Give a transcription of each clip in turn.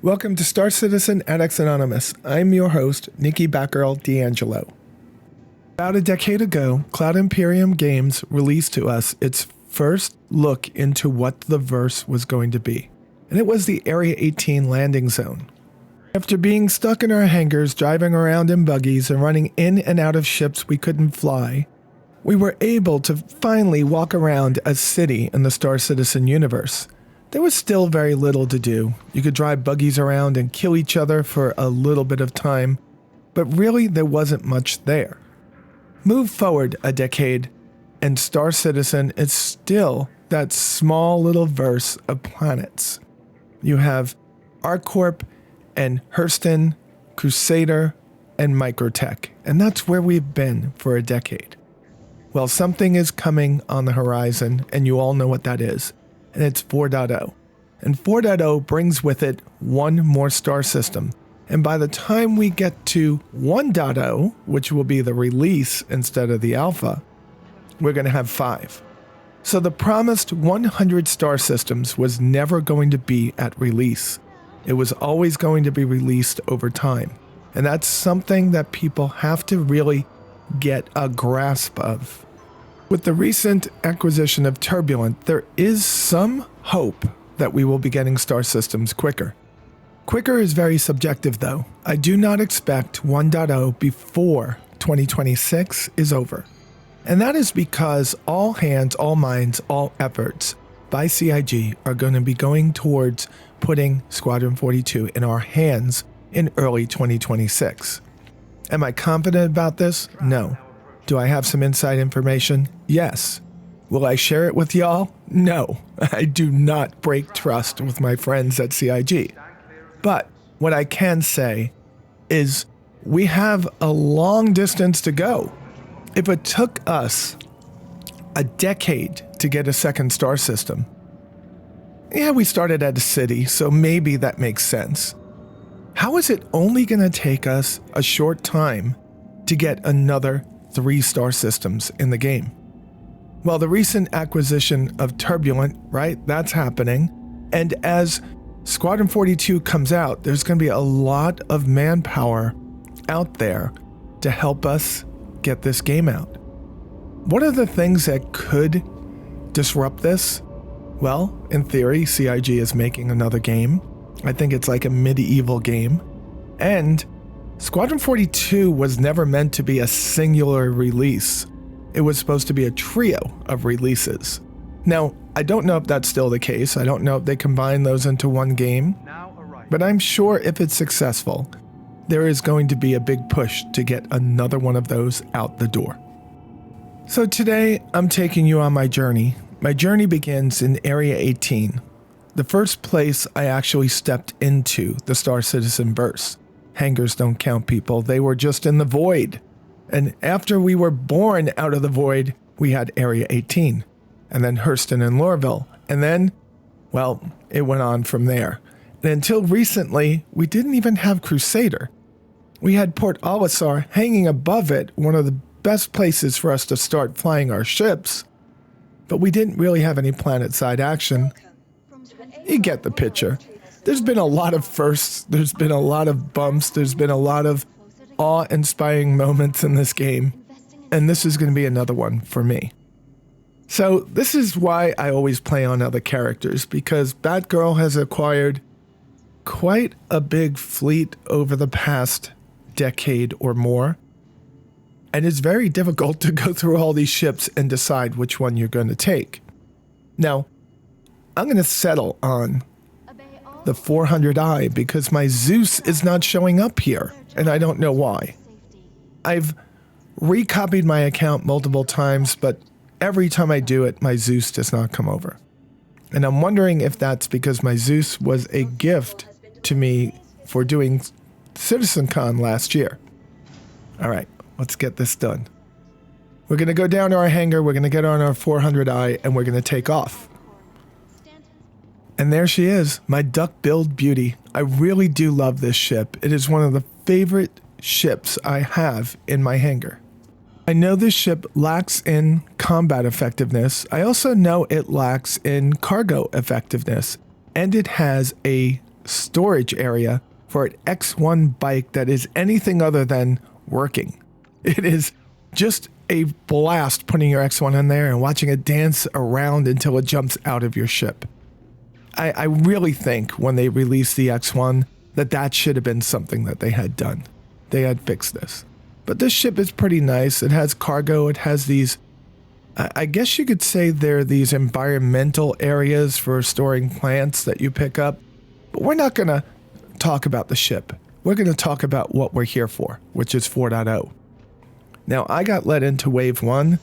Welcome to Star Citizen Addicts Anonymous. I'm your host, Nikki Batgirl D'Angelo. About a decade ago, Cloud Imperium Games released to us its first look into what the verse was going to be, and it was the Area 18 landing zone. After being stuck in our hangars, driving around in buggies, and running in and out of ships we couldn't fly, we were able to finally walk around a city in the Star Citizen universe. There was still very little to do. You could drive buggies around and kill each other for a little bit of time, but really there wasn't much there. Move forward a decade, and Star Citizen is still that small little verse of planets. You have ArcCorp and Hurston, Crusader, and Microtech, and that's where we've been for a decade. Well, something is coming on the horizon, and you all know what that is. And it's 4.0. And 4.0 brings with it one more star system. And by the time we get to 1.0, which will be the release instead of the alpha, we're going to have 5. So the promised 100 star systems was never going to be at release. It was always going to be released over time. And that's something that people have to really get a grasp of. With the recent acquisition of Turbulent, there is some hope that we will be getting star systems quicker. Quicker is very subjective though. I do not expect 1.0 before 2026 is over. And that is because all hands, all minds, all efforts by CIG are going to be going towards putting Squadron 42 in our hands in early 2026. Am I confident about this? No. Do I have some inside information? Yes. Will I share it with y'all? No. I do not break trust with my friends at CIG. But what I can say is we have a long distance to go. If it took us a decade to get a second star system, yeah, we started at a city, so maybe that makes sense. How is it only going to take us a short time to get another 3 star systems in the game? Well, the recent acquisition of Turbulent, right? That's happening. And as Squadron 42 comes out, there's going to be a lot of manpower out there to help us get this game out. What are the things that could disrupt this? Well, in theory, CIG is making another game. I think it's like a medieval game. And Squadron 42 was never meant to be a singular release. It was supposed to be a trio of releases. Now, I don't know if that's still the case. I don't know if they combine those into one game. But I'm sure if it's successful, there is going to be a big push to get another one of those out the door. So today, I'm taking you on my journey. My journey begins in Area 18, the first place I actually stepped into the Star Citizen verse. Hangars don't count, people. They were just in the void. And after we were born out of the void, we had Area 18. And then Hurston and Lorville. And then, well, it went on from there. And until recently, we didn't even have Crusader. We had Port Olisar hanging above it, one of the best places for us to start flying our ships. But we didn't really have any planet-side action. You get the picture. There's been a lot of firsts, there's been a lot of bumps, there's been a lot of awe-inspiring moments in this game, and this is going to be another one for me. So this is why I always play on other characters, because Batgirl has acquired quite a big fleet over the past decade or more, and it's very difficult to go through all these ships and decide which one you're going to take. Now, I'm going to settle on the 400i because my Zeus is not showing up here, and I don't know why. I've recopied my account multiple times, but every time I do it, my Zeus does not come over. And I'm wondering if that's because my Zeus was a gift to me for doing CitizenCon last year. All right, let's get this done. We're going to go down to our hangar, we're going to get on our 400i, and we're going to take off. And there she is, my duck-billed beauty. I really do love this ship. It is one of the favorite ships I have in my hangar. I know this ship lacks in combat effectiveness. I also know it lacks in cargo effectiveness. And it has a storage area for an X1 bike that is anything other than working. It is just a blast putting your X1 in there and watching it dance around until it jumps out of your ship. I really think when they released the X1 that should have been something that they had done. They had fixed this. But this ship is pretty nice. It has cargo. It has these, I guess you could say they're these environmental areas for storing plants that you pick up. But we're not going to talk about the ship. We're going to talk about what we're here for, which is 4.0. Now, I got let into Wave 1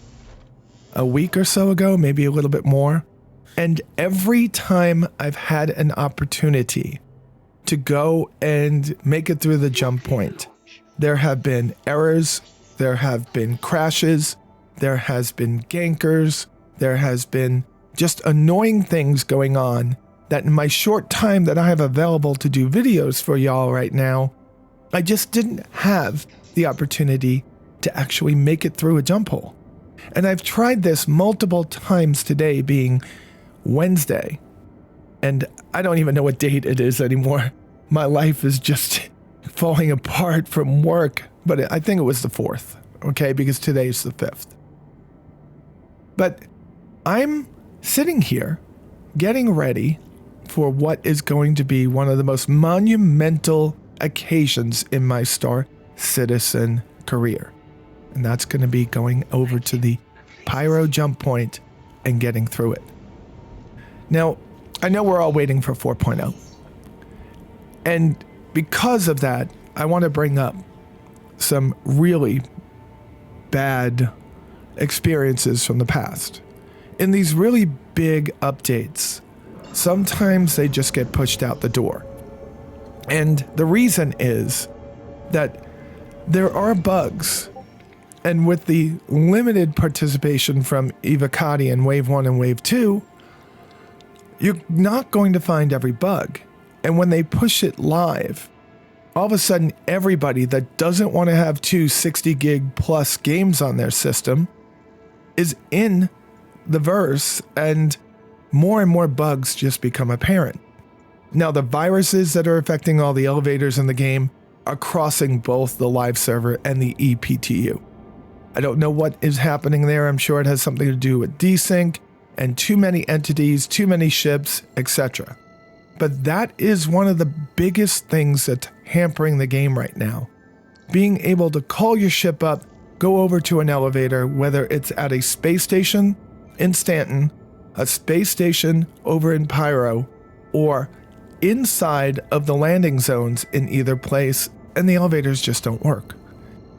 a week or so ago, maybe a little bit more. And every time I've had an opportunity to go and make it through the jump point, there have been errors, there have been crashes, there has been gankers, there has been just annoying things going on that in my short time that I have available to do videos for y'all right now, I just didn't have the opportunity to actually make it through a jump hole. And I've tried this multiple times, today being Wednesday, and I don't even know what date it is anymore. My life is just falling apart from work, but I think it was the 4th, okay, because today's the 5th. But I'm sitting here getting ready for what is going to be one of the most monumental occasions in my Star Citizen career. And that's going to be going over to the Pyro jump point and getting through it. Now, I know we're all waiting for 4.0. And because of that, I want to bring up some really bad experiences from the past. In these really big updates, sometimes they just get pushed out the door. And the reason is that there are bugs. And with the limited participation from Evocati in Wave 1 and Wave 2, you're not going to find every bug. And when they push it live, all of a sudden everybody that doesn't want to have two 60 gig plus games on their system is in the verse, and more bugs just become apparent. Now, the viruses that are affecting all the elevators in the game are crossing both the live server and the ePTU. I don't know what is happening there. I'm sure it has something to do with desync and too many entities, too many ships, etc. But that is one of the biggest things that's hampering the game right now. Being able to call your ship up, go over to an elevator, whether it's at a space station in Stanton, a space station over in Pyro, or inside of the landing zones in either place, and the elevators just don't work.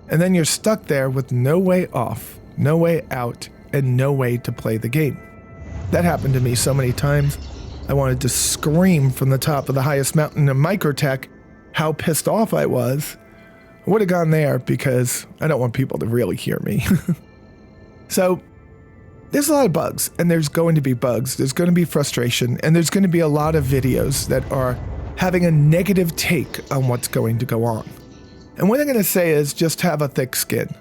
And then you're stuck there with no way off, no way out, and no way to play the game. That happened to me so many times. I wanted to scream from the top of the highest mountain in Microtech how pissed off I was. I would have gone there because I don't want people to really hear me. So there's a lot of bugs, and there's going to be bugs. There's going to be frustration, and there's going to be a lot of videos that are having a negative take on what's going to go on. And what I'm going to say is just have a thick skin.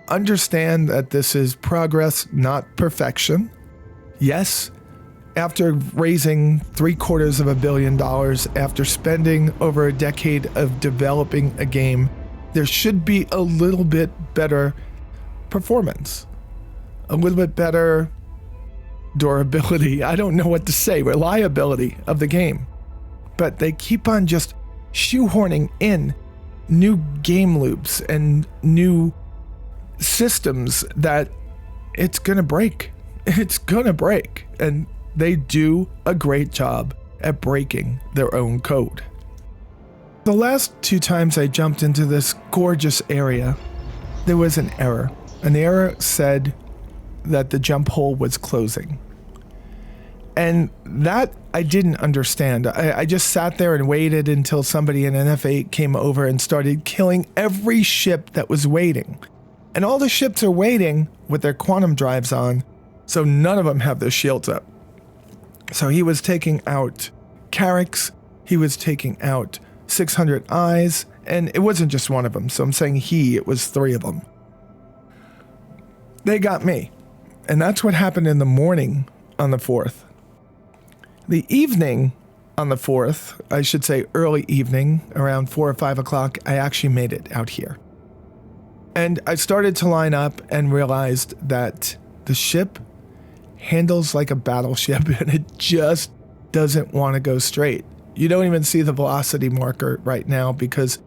Understand that this is progress, not perfection. Yes, after raising $750 million, after spending over a decade of developing a game, there should be a little bit better performance, a little bit better durability. I don't know what to say, reliability of the game. But they keep on just shoehorning in new game loops and new systems that it's going to break. It's going to break. And they do a great job at breaking their own code. The last 2 times I jumped into this gorgeous area, there was an error. An error said that the jump hole was closing. And that I didn't understand. I just sat there and waited until somebody in an F8 came over and started killing every ship that was waiting. And all the ships are waiting with their quantum drives on, so none of them have their shields up. So he was taking out Carracks, he was taking out 600 Eyes, and it wasn't just one of them, so I'm saying it was 3 of them. They got me. And that's what happened in the morning on the 4th. The evening, on the 4th, I should say early evening, around 4 or 5 o'clock, I actually made it out here. And I started to line up and realized that the ship handles like a battleship and it just doesn't want to go straight. You don't even see the velocity marker right now because,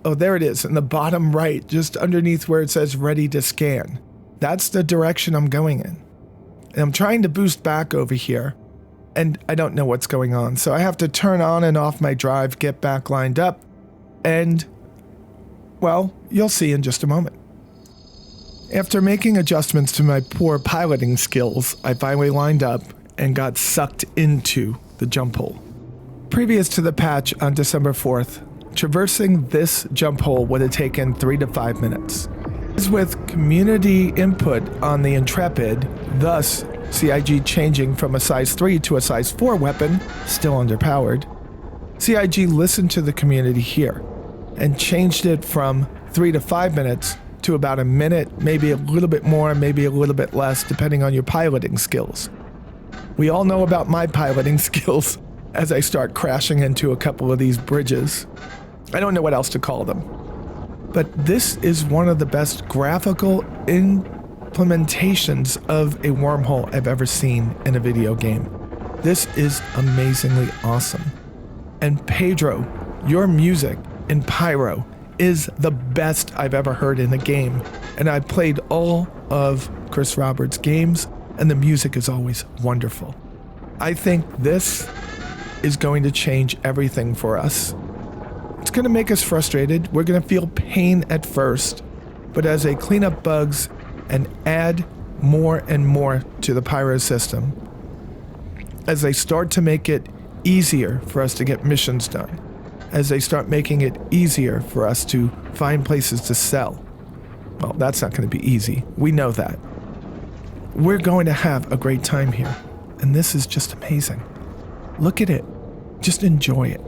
oh, there it is in the bottom right, just underneath where it says ready to scan. That's the direction I'm going in. And I'm trying to boost back over here, and I don't know what's going on. So I have to turn on and off my drive, get back lined up, and, well, you'll see in just a moment. After making adjustments to my poor piloting skills, I finally lined up and got sucked into the jump hole. Previous to the patch on December 4th, traversing this jump hole would have taken 3 to 5 minutes. As with community input on the Intrepid, thus CIG changing from a size 3 to a size 4 weapon, still underpowered, CIG listened to the community here and changed it from 3 to 5 minutes to about a minute, maybe a little bit more, maybe a little bit less, depending on your piloting skills. We all know about my piloting skills as I start crashing into a couple of these bridges. I don't know what else to call them. But this is one of the best graphical implementations of a wormhole I've ever seen in a video game. This is amazingly awesome. And Pedro, your music in Pyro is the best I've ever heard in a game. And I've played all of Chris Roberts' games, and the music is always wonderful. I think this is going to change everything for us. It's going to make us frustrated. We're going to feel pain at first, but as they clean up bugs and add more and more to the Pyro system, as they start to make it easier for us to get missions done, as they start making it easier for us to find places to sell, well, that's not going to be easy. We know that. We're going to have a great time here, and this is just amazing. Look at it. Just enjoy it.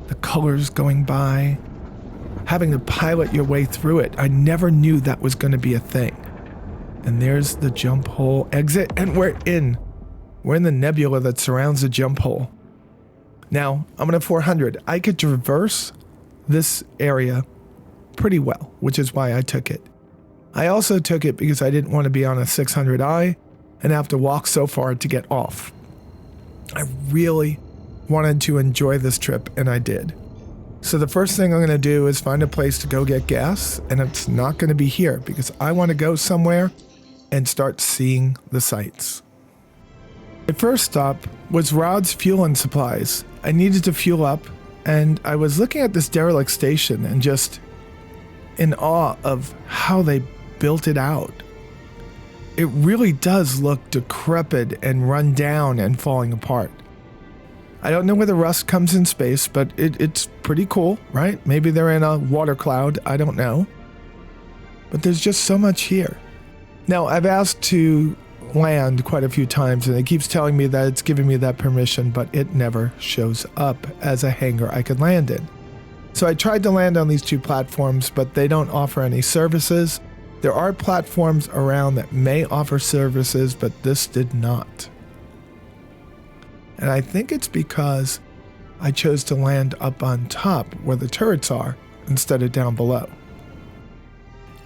The colors going by, having to pilot your way through it. I never knew that was going to be a thing. And there's the jump hole exit, and we're in. We're in the nebula that surrounds the jump hole. Now, I'm in a 400. I could traverse this area pretty well, which is why I took it. I also took it because I didn't want to be on a 600i and have to walk so far to get off. I really wanted to enjoy this trip, and I did. So the first thing I'm going to do is find a place to go get gas, and it's not going to be here because I want to go somewhere and start seeing the sights. My first stop was Rod's Fuel and Supplies. I needed to fuel up, and I was looking at this derelict station and just in awe of how they built it out. It really does look decrepit and run down and falling apart. I don't know where the rust comes in space, but it's pretty cool, right? Maybe they're in a water cloud, I don't know. But there's just so much here. Now, I've asked to land quite a few times, and it keeps telling me that it's giving me that permission, but it never shows up as a hangar I could land in. So I tried to land on these 2 platforms, but they don't offer any services. There are platforms around that may offer services, but this did not. And I think it's because I chose to land up on top where the turrets are instead of down below.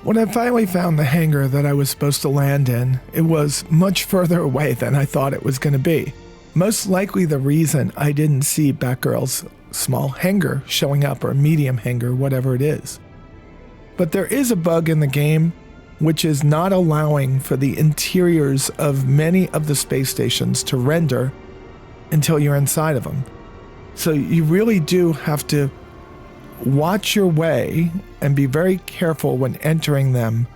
When I finally found the hangar that I was supposed to land in, it was much further away than I thought it was going to be. Most likely the reason I didn't see Batgirl's small hangar showing up, or medium hangar, whatever it is. But there is a bug in the game which is not allowing for the interiors of many of the space stations to render until you're inside of them. So you really do have to watch your way and be very careful when entering them,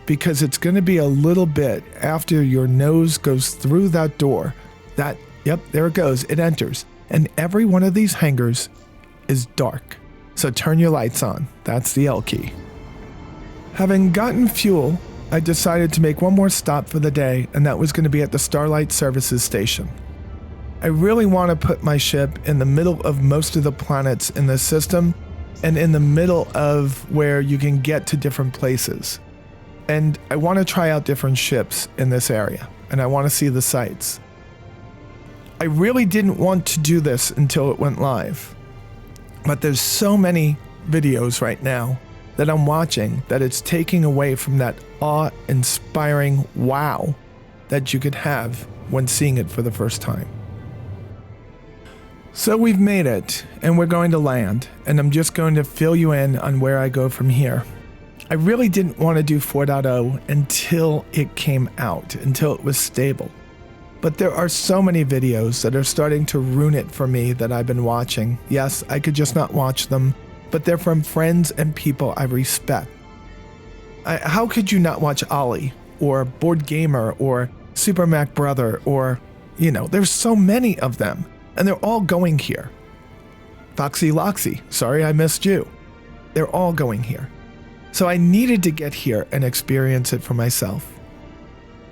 because it's going to be a little bit after your nose goes through that door. Yep, there it goes. It enters. And every one of these hangars is dark. So turn your lights on. That's the L key. Having gotten fuel, I decided to make one more stop for the day, and that was going to be at the Starlight Services Station. I really want to put my ship in the middle of most of the planets in this system, and in the middle of where you can get to different places. And I want to try out different ships in this area, and I want to see the sights. I really didn't want to do this until it went live. But there's so many videos right now that I'm watching that it's taking away from that awe-inspiring wow that you could have when seeing it for the first time. So we've made it, and we're going to land, and I'm just going to fill you in on where I go from here. I really didn't want to do 4.0 until it came out, until it was stable. But there are so many videos that are starting to ruin it for me that I've been watching. Yes, I could just not watch them, but they're from friends and people I respect. How could you not watch Ollie, or Board Gamer, or Super Mac Brother, or, there's so many of them. And they're all going here. Foxy Loxy, sorry I missed you. They're all going here. So I needed to get here and experience it for myself.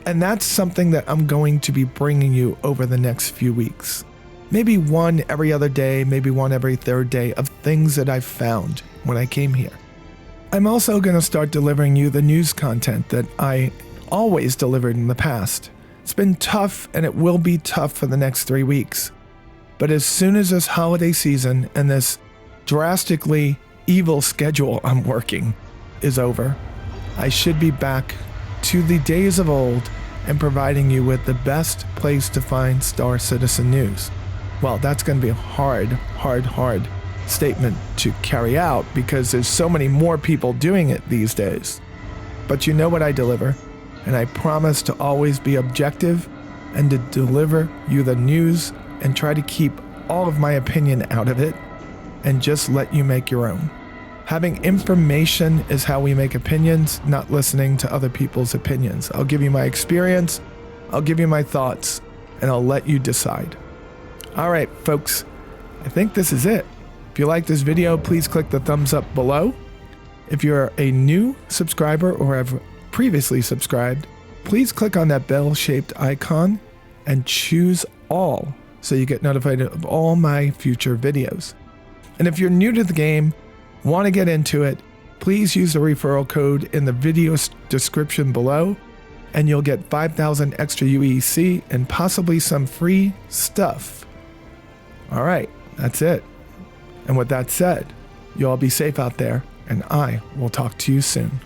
And that's something that I'm going to be bringing you over the next few weeks. Maybe one every other day, maybe one every third day of things that I've found when I came here. I'm also going to start delivering you the news content that I always delivered in the past. It's been tough, and it will be tough for the next 3 weeks. But as soon as this holiday season and this drastically evil schedule I'm working is over, I should be back to the days of old and providing you with the best place to find Star Citizen news. Well, that's going to be a hard statement to carry out because there's so many more people doing it these days. But you know what I deliver, and I promise to always be objective and to deliver you the news and try to keep all of my opinion out of it and just let you make your own. Having information is how we make opinions, not listening to other people's opinions. I'll give you my experience, I'll give you my thoughts, and I'll let you decide. All right, folks, I think this is it. If you like this video, please click the thumbs up below. If you're a new subscriber or have previously subscribed, please click on that bell-shaped icon and choose all so you get notified of all my future videos. And if you're new to the game, want to get into it, please use the referral code in the video description below, and you'll get 5,000 extra UEC and possibly some free stuff. All right, that's it. And with that said, you all be safe out there, and I will talk to you soon.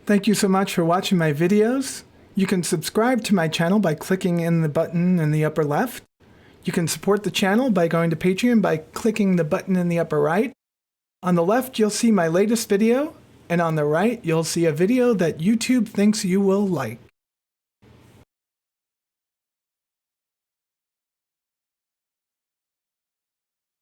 Thank you so much for watching my videos. You can subscribe to my channel by clicking in the button in the upper left. You can support the channel by going to Patreon by clicking the button in the upper right. On the left, you'll see my latest video, and on the right, you'll see a video that YouTube thinks you will like.